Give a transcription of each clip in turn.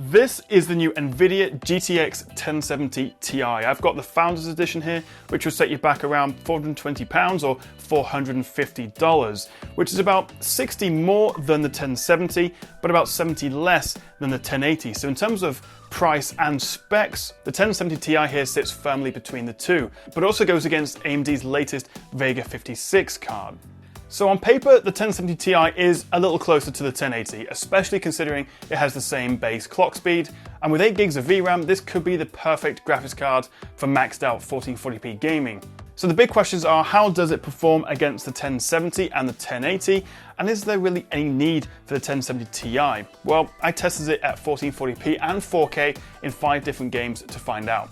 This is the new Nvidia GTX 1070 Ti. I've got the Founders Edition here, which will set you back around £420 or $450, which is about 60 more than the 1070, but about 70 less than the 1080. So in terms of price and specs, the 1070 Ti here sits firmly between the two, but also goes against AMD's latest Vega 56 card. So on paper, the 1070 Ti is a little closer to the 1080, especially considering it has the same base clock speed, and with 8 gigs of VRAM, this could be the perfect graphics card for maxed out 1440p gaming. So the big questions are, how does it perform against the 1070 and the 1080, and is there really any need for the 1070 Ti? Well, I tested it at 1440p and 4K in 5 different games to find out.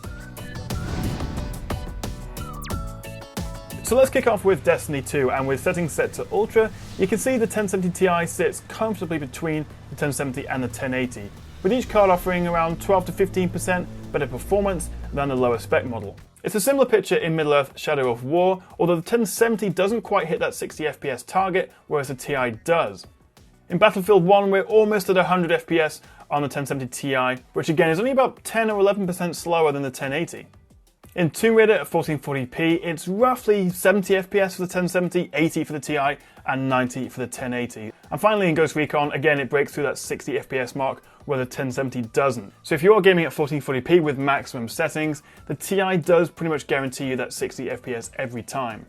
So let's kick off with Destiny 2, and with settings set to Ultra, you can see the 1070 Ti sits comfortably between the 1070 and the 1080, with each card offering around 12 to 15% better performance than the lower spec model. It's a similar picture in Middle-earth Shadow of War, although the 1070 doesn't quite hit that 60 FPS target, whereas the Ti does. In Battlefield 1, we're almost at 100 FPS on the 1070 Ti, which again is only about 10 or 11% slower than the 1080. In Tomb Raider at 1440p, it's roughly 70 FPS for the 1070, 80 for the Ti, and 90 for the 1080. And finally in Ghost Recon, again it breaks through that 60 FPS mark where the 1070 doesn't. So if you're gaming at 1440p with maximum settings, the Ti does pretty much guarantee you that 60 FPS every time.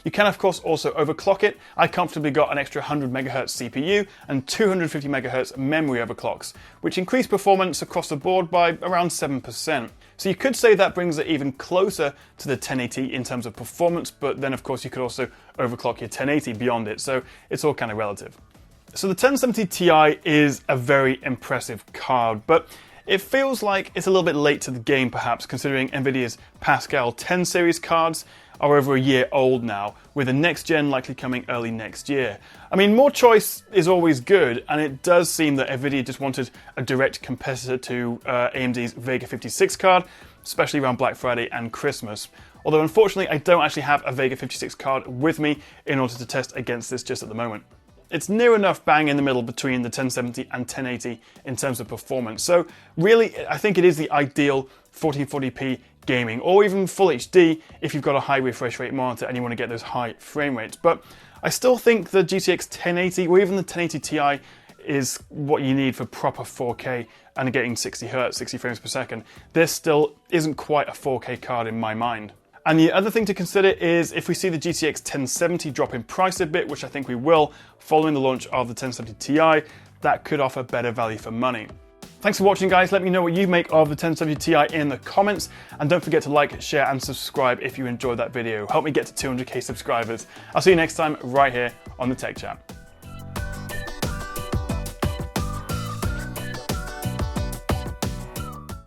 You can of course also overclock it. I comfortably got an extra 100 MHz CPU and 250 MHz memory overclocks, which increase performance across the board by around 7%. So you could say that brings it even closer to the 1080 in terms of performance, but then of course you could also overclock your 1080 beyond it, so it's all kind of relative. So the 1070 Ti is a very impressive card, but it feels like it's a little bit late to the game perhaps, considering Nvidia's Pascal 10 series cards are over a year old now, with the next gen likely coming early next year. I mean, more choice is always good, and it does seem that Nvidia just wanted a direct competitor to AMD's Vega 56 card, especially around Black Friday and Christmas. Although unfortunately I don't actually have a Vega 56 card with me in order to test against this just at the moment. It's near enough bang in the middle between the 1070 and 1080 in terms of performance. So really, I think it is the ideal 1440p gaming, or even full HD if you've got a high refresh rate monitor and you want to get those high frame rates. But I still think the GTX 1080 or even the 1080 Ti is what you need for proper 4K and getting 60 Hz, 60 frames per second. This still isn't quite a 4K card in my mind. And the other thing to consider is if we see the GTX 1070 drop in price a bit, which I think we will, following the launch of the 1070 Ti, that could offer better value for money. Thanks for watching, guys. Let me know what you make of the 1070 Ti in the comments, and don't forget to like, share and subscribe if you enjoyed that video. Help me get to 200k subscribers. I'll see you next time right here on the Tech Chat.